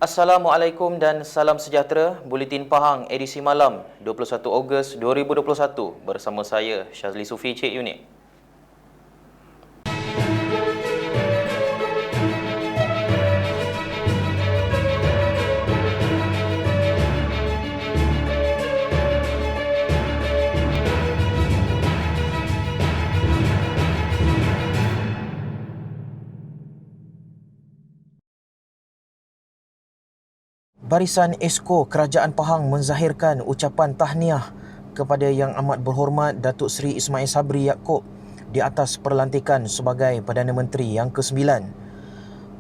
Assalamualaikum dan salam sejahtera. Buletin Pahang edisi malam 21 Ogos 2021 bersama saya Syazli Sufi Cik Unit. Barisan Esko Kerajaan Pahang menzahirkan ucapan tahniah kepada Yang Amat Berhormat Datuk Seri Ismail Sabri Yaakob di atas perlantikan sebagai Perdana Menteri yang ke-9.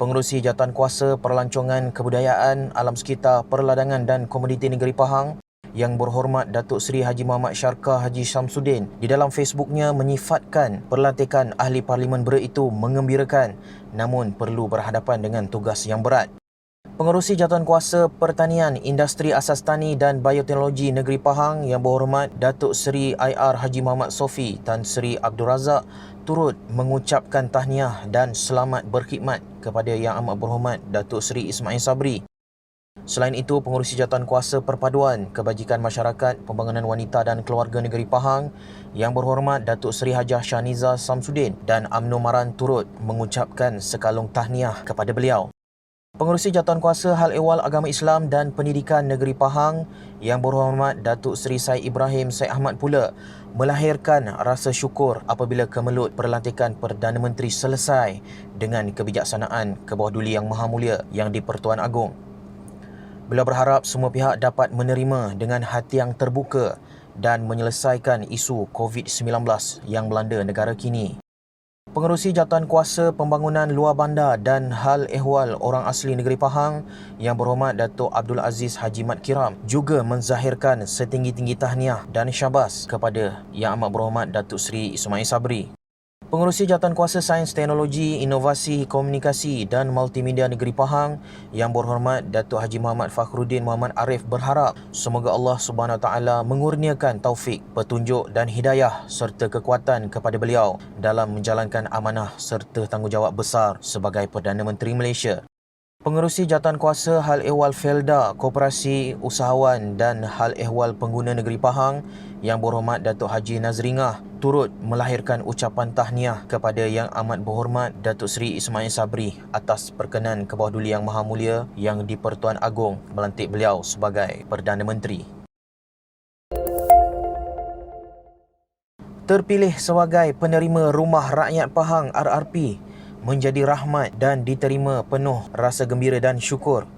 Pengerusi Jawatankuasa Perlancongan Kebudayaan, Alam Sekitar, Perladangan dan Komoditi Negeri Pahang Yang Berhormat Datuk Seri Haji Muhammad Syarkar Haji Syamsuddin di dalam Facebooknya menyifatkan perlantikan Ahli Parlimen Bera itu mengembirakan namun perlu berhadapan dengan tugas yang berat. Pengerusi Jawatankuasa Pertanian, Industri Asas Tani dan Bioteknologi Negeri Pahang Yang Berhormat Datuk Seri IR Haji Muhammad Sofi Tan Sri Abdul Razak turut mengucapkan tahniah dan selamat berkhidmat kepada Yang Amat Berhormat Datuk Seri Ismail Sabri. Selain itu, Pengerusi Jawatankuasa Perpaduan, Kebajikan Masyarakat, Pembangunan Wanita dan Keluarga Negeri Pahang Yang Berhormat Datuk Seri Hajah Shaniza Samsudin dan UMNO Maran turut mengucapkan sekalung tahniah kepada beliau. Pengerusi Jawatankuasa Hal Ehwal Agama Islam dan Pendidikan Negeri Pahang Yang Berhormat Datuk Seri Said Ibrahim Said Ahmad pula melahirkan rasa syukur apabila kemelut perlantikan Perdana Menteri selesai dengan kebijaksanaan ke bawah duli Yang Maha Mulia yang di-Pertuan Agong. Beliau berharap semua pihak dapat menerima dengan hati yang terbuka dan menyelesaikan isu COVID-19 yang melanda negara kini. Pengerusi Jawatankuasa Pembangunan Luar Bandar dan Hal Ehwal Orang Asli Negeri Pahang Yang Berhormat Datuk Abdul Aziz Haji Mat Kiram juga menzahirkan setinggi-tinggi tahniah dan syabas kepada Yang Amat Berhormat Datuk Seri Ismail Sabri. Pengerusi Jawatankuasa Sains Teknologi, Inovasi, Komunikasi dan Multimedia Negeri Pahang Yang Berhormat Datuk Haji Muhammad Fakhruddin Muhammad Arif berharap semoga Allah Subhanahu Wa Taala mengurniakan taufik, petunjuk dan hidayah serta kekuatan kepada beliau dalam menjalankan amanah serta tanggungjawab besar sebagai Perdana Menteri Malaysia. Pengerusi Jawatankuasa Hal Ehwal Felda, Koperasi Usahawan dan Hal Ehwal Pengguna Negeri Pahang Yang Berhormat Datuk Haji Nazringah turut melahirkan ucapan tahniah kepada Yang Amat Berhormat Datuk Seri Ismail Sabri atas perkenan ke bawah duli Yang Maha Mulia yang di-Pertuan Agong melantik beliau sebagai Perdana Menteri. Terpilih sebagai penerima Rumah Rakyat Pahang RRP menjadi rahmat dan diterima penuh rasa gembira dan syukur.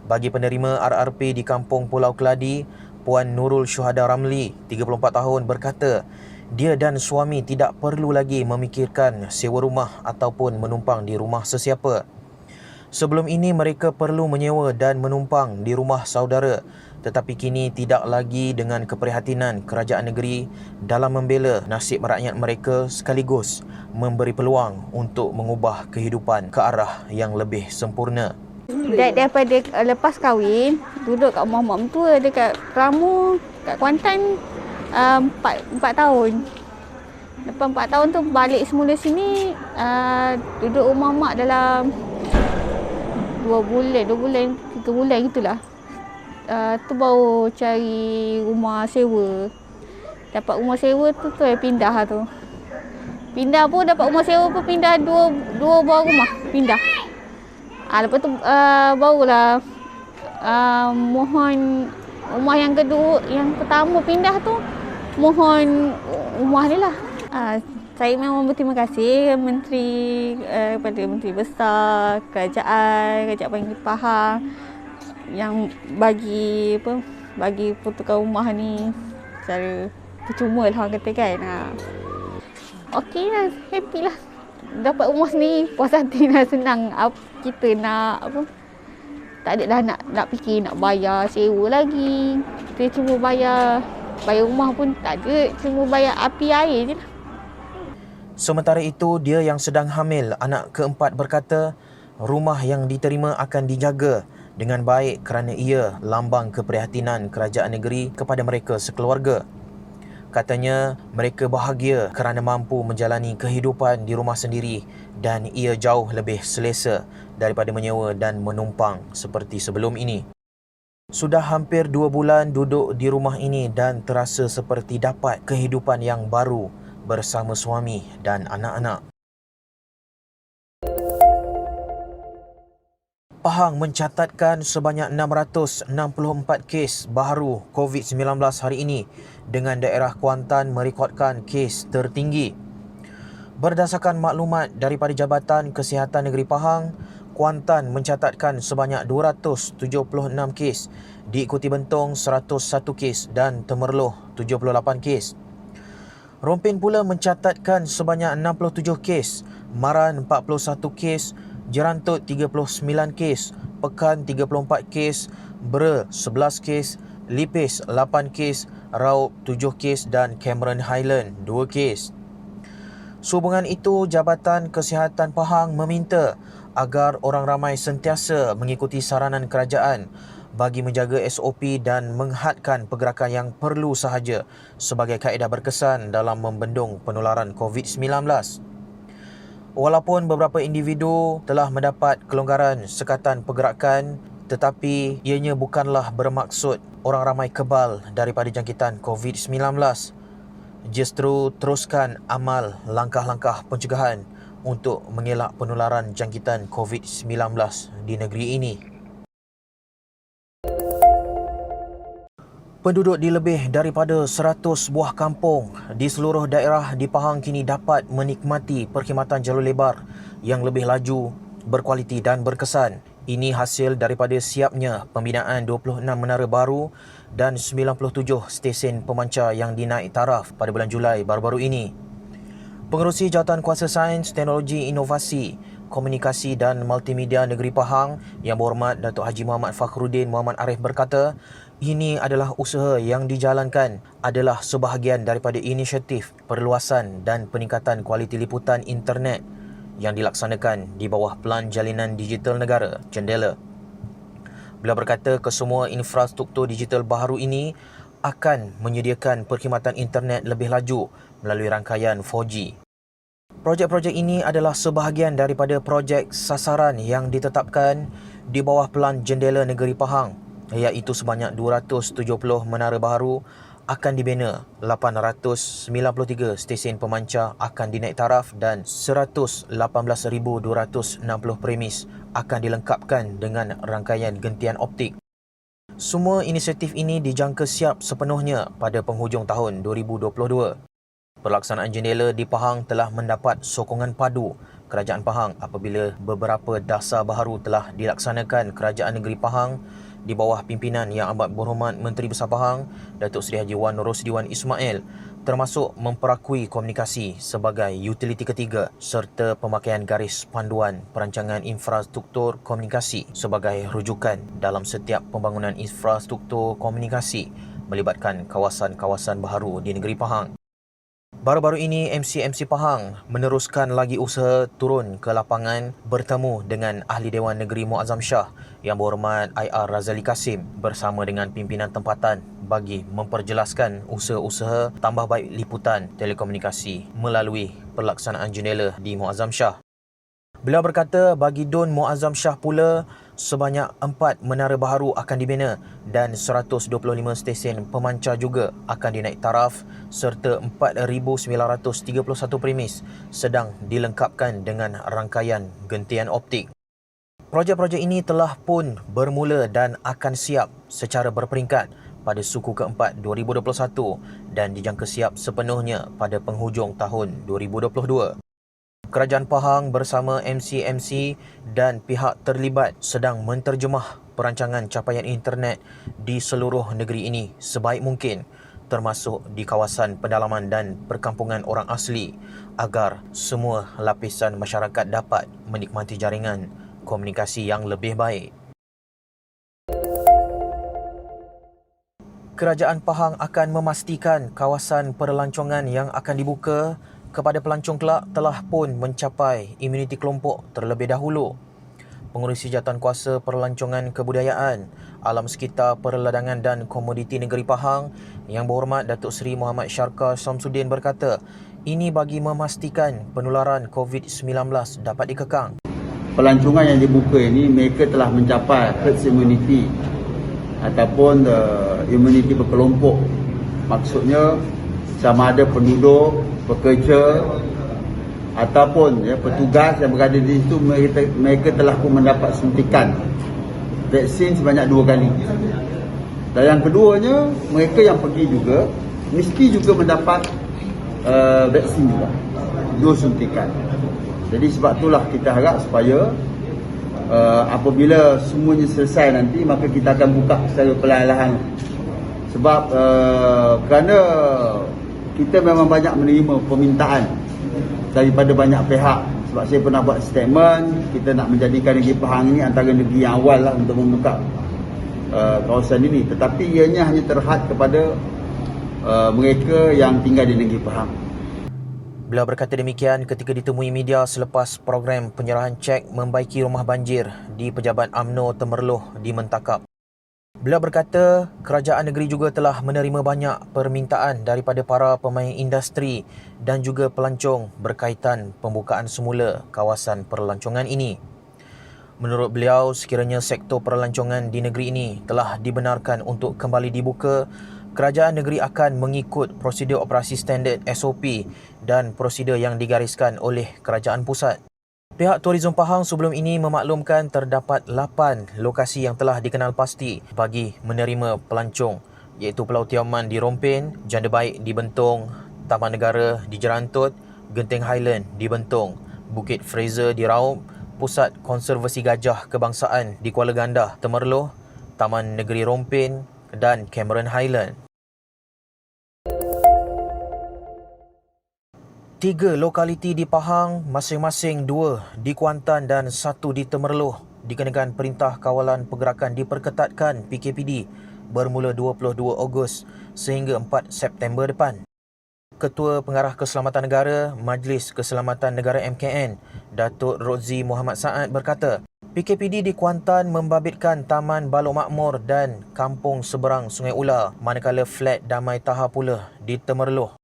Bagi penerima RRP di Kampung Pulau Keladi, Puan Nurul Syuhada Ramli, 34 tahun berkata, dia dan suami tidak perlu lagi memikirkan sewa rumah ataupun menumpang di rumah sesiapa. Sebelum ini mereka perlu menyewa dan menumpang di rumah saudara, tetapi kini tidak lagi dengan keprihatinan kerajaan negeri dalam membela nasib rakyat mereka sekaligus memberi peluang untuk mengubah kehidupan ke arah yang lebih sempurna. Daripada lepas kahwin, duduk kat rumah mak mentua dekat Keramu, kat Kuantan 4 tahun. Lepas 4 tahun tu balik semula sini, duduk rumah mak dalam 2 bulan, 3 bulan gitulah. Tu baru cari rumah sewa. Dapat rumah sewa tu pindah lah tu. Pindah pun dapat rumah sewa pun pindah dua buah rumah pindah. Lepas tu barulah mohon rumah yang kedua, yang pertama pindah tu mohon rumah ni lah. Saya memang berterima kasih kepada Menteri Besar, Kerajaan Negeri Pahang yang bagi pertukaran rumah ni secara percuma lah orang kata kan. Okey lah, happy lah. Dapat rumah sendiri, puas hati lah, senang. Kita nak tak ada dah nak fikir nak bayar sewa lagi. Kita cuma bayar rumah pun tak ada, cuma bayar api air je lah. Sementara itu, dia yang sedang hamil anak keempat berkata, rumah yang diterima akan dijaga dengan baik kerana ia lambang keprihatinan kerajaan negeri kepada mereka sekeluarga. Katanya mereka bahagia kerana mampu menjalani kehidupan di rumah sendiri dan ia jauh lebih selesa daripada menyewa dan menumpang seperti sebelum ini. Sudah hampir 2 bulan duduk di rumah ini dan terasa seperti dapat kehidupan yang baru bersama suami dan anak-anak. Pahang mencatatkan sebanyak 664 kes baharu COVID-19 hari ini dengan daerah Kuantan merekodkan kes tertinggi. Berdasarkan maklumat daripada Jabatan Kesihatan Negeri Pahang, Kuantan mencatatkan sebanyak 276 kes, diikuti Bentong 101 kes dan Temerloh 78 kes. Rompin pula mencatatkan sebanyak 67 kes, Maran 41 kes, Jerantut 39 kes, Pekan 34 kes, Bera 11 kes, Lipis 8 kes, Raub 7 kes dan Cameron Highland 2 kes. Sehubungan itu, Jabatan Kesihatan Pahang meminta agar orang ramai sentiasa mengikuti saranan kerajaan bagi menjaga SOP dan menghadkan pergerakan yang perlu sahaja sebagai kaedah berkesan dalam membendung penularan COVID-19. Walaupun beberapa individu telah mendapat kelonggaran sekatan pergerakan, tetapi ianya bukanlah bermaksud orang ramai kebal daripada jangkitan COVID-19. Justru teruskan amal langkah-langkah pencegahan untuk mengelak penularan jangkitan COVID-19 di negeri ini. Penduduk di lebih daripada 100 buah kampung di seluruh daerah di Pahang kini dapat menikmati perkhidmatan jalur lebar yang lebih laju, berkualiti dan berkesan. Ini hasil daripada siapnya pembinaan 26 menara baru dan 97 stesen pemancar yang dinaik taraf pada bulan Julai baru-baru ini. Pengerusi Jawatankuasa Sains, Teknologi, Inovasi, Komunikasi dan Multimedia Negeri Pahang Yang Berhormat Datuk Haji Muhammad Fakhruddin Muhammad Arif berkata, ini adalah usaha yang dijalankan adalah sebahagian daripada inisiatif perluasan dan peningkatan kualiti liputan internet yang dilaksanakan di bawah Pelan Jalinan Digital Negara, JENDELA. Beliau berkata kesemua infrastruktur digital baharu ini akan menyediakan perkhidmatan internet lebih laju melalui rangkaian 4G. Projek-projek ini adalah sebahagian daripada projek sasaran yang ditetapkan di bawah Pelan JENDELA Negeri Pahang, iaitu sebanyak 270 menara baharu akan dibina, 893 stesen pemancar akan dinaik taraf dan 118,260 premis akan dilengkapkan dengan rangkaian gentian optik. Semua inisiatif ini dijangka siap sepenuhnya pada penghujung tahun 2022. Pelaksanaan JENDELA di Pahang telah mendapat sokongan padu Kerajaan Pahang apabila beberapa dasar baharu telah dilaksanakan Kerajaan Negeri Pahang di bawah pimpinan Yang Amat Berhormat Menteri Besar Pahang, Datuk Seri Haji Wan Rosdiwan Ismail, termasuk memperakui komunikasi sebagai utiliti ketiga serta pemakaian garis panduan perancangan infrastruktur komunikasi sebagai rujukan dalam setiap pembangunan infrastruktur komunikasi melibatkan kawasan-kawasan baharu di negeri Pahang. Baru-baru ini, MC Pahang meneruskan lagi usaha turun ke lapangan bertemu dengan Ahli Dewan Negeri Muazzam Shah Yang Berhormat IR Razali Kasim bersama dengan pimpinan tempatan bagi memperjelaskan usaha-usaha tambah baik liputan telekomunikasi melalui pelaksanaan JENDELA di Muazzam Shah. Beliau berkata bagi Dun Muazzam Shah pula, sebanyak 4 menara baharu akan dibina dan 125 stesen pemancar juga akan dinaik taraf serta 4,931 premis sedang dilengkapkan dengan rangkaian gentian optik. Projek-projek ini telah pun bermula dan akan siap secara berperingkat pada suku keempat 2021 dan dijangka siap sepenuhnya pada penghujung tahun 2022. Kerajaan Pahang bersama MC dan pihak terlibat sedang menterjemah perancangan capaian internet di seluruh negeri ini sebaik mungkin, termasuk di kawasan pedalaman dan perkampungan orang asli agar semua lapisan masyarakat dapat menikmati jaringan komunikasi yang lebih baik. Kerajaan Pahang akan memastikan kawasan perlancongan yang akan dibuka kepada pelancong kelak telah pun mencapai imuniti kelompok terlebih dahulu. Pengerusi Jawatankuasa Perlancongan Kebudayaan, Alam Sekitar, Perladangan dan Komoditi Negeri Pahang Yang Berhormat Datuk Seri Muhammad Syarkar Samsudin berkata, ini bagi memastikan penularan COVID-19 dapat dikekang. Pelancongan yang dibuka ini, mereka telah mencapai herd immunity ataupun immunity berkelompok. Maksudnya sama ada penduduk, pekerja ataupun petugas yang berada di situ, mereka telah pun mendapat suntikan vaksin sebanyak 2 kali. Dan yang keduanya, mereka yang pergi juga mesti juga mendapat vaksin juga, 2 suntikan. Jadi sebab itulah kita harap supaya apabila semuanya selesai nanti, maka kita akan buka secara perlahan-lahan. Sebab kerana kita memang banyak menerima permintaan daripada banyak pihak. Sebab saya pernah buat statement, kita nak menjadikan Negeri Pahang ini antara negeri yang awal lah untuk membuka kawasan ini. Tetapi ianya hanya terhad kepada mereka yang tinggal di Negeri Pahang. Beliau berkata demikian ketika ditemui media selepas program penyerahan cek membaiki rumah banjir di Pejabat UMNO Temerloh di Mentakap. Beliau berkata kerajaan negeri juga telah menerima banyak permintaan daripada para pemain industri dan juga pelancong berkaitan pembukaan semula kawasan perlancongan ini. Menurut beliau, sekiranya sektor perlancongan di negeri ini telah dibenarkan untuk kembali dibuka, kerajaan negeri akan mengikut prosedur operasi standard SOP dan prosedur yang digariskan oleh kerajaan pusat. Pihak Tourism Pahang sebelum ini memaklumkan terdapat 8 lokasi yang telah dikenal pasti bagi menerima pelancong, iaitu Pulau Tiaman di Rompin, Janda Baik di Bentong, Taman Negara di Jerantut, Genting Highland di Bentong, Bukit Fraser di Raub, Pusat Konservasi Gajah Kebangsaan di Kuala Gandah, Temerloh, Taman Negeri Rompin dan Cameron Highland. 3 lokaliti di Pahang, masing-masing 2 di Kuantan dan 1 di Temerloh dikenakan Perintah Kawalan Pergerakan diperketatkan PKPD bermula 22 Ogos sehingga 4 September depan. Ketua Pengarah Keselamatan Negara Majlis Keselamatan Negara MKN, Datuk Rozi Muhammad Saad berkata, PKPD di Kuantan membabitkan Taman Balok Makmur dan Kampung Seberang Sungai Ular, manakala Flat Damai Taha pula di Temerloh.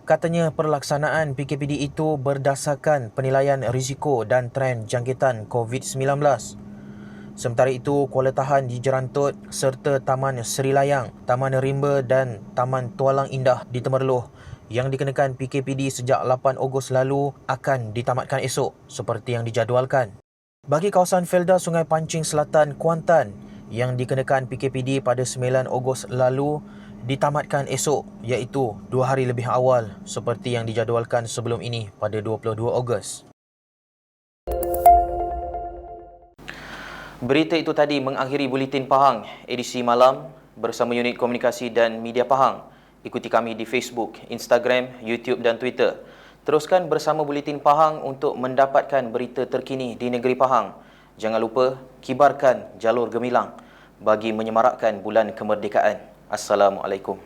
Katanya pelaksanaan PKPD itu berdasarkan penilaian risiko dan trend jangkitan COVID-19. Sementara itu, Kuala Tahan di Jerantut serta Taman Seri Layang, Taman Rimba dan Taman Tualang Indah di Temerloh yang dikenakan PKPD sejak 8 Ogos lalu akan ditamatkan esok seperti yang dijadualkan. Bagi kawasan Felda Sungai Pancing Selatan, Kuantan yang dikenakan PKPD pada 9 Ogos lalu ditamatkan esok, iaitu 2 hari lebih awal seperti yang dijadualkan sebelum ini pada 22 Ogos. Berita itu tadi mengakhiri Buletin Pahang edisi malam bersama unit komunikasi dan media Pahang. Ikuti kami di Facebook, Instagram, YouTube dan Twitter. Teruskan bersama Buletin Pahang untuk mendapatkan berita terkini di negeri Pahang. Jangan lupa kibarkan jalur gemilang bagi menyemarakkan bulan kemerdekaan. Assalamualaikum.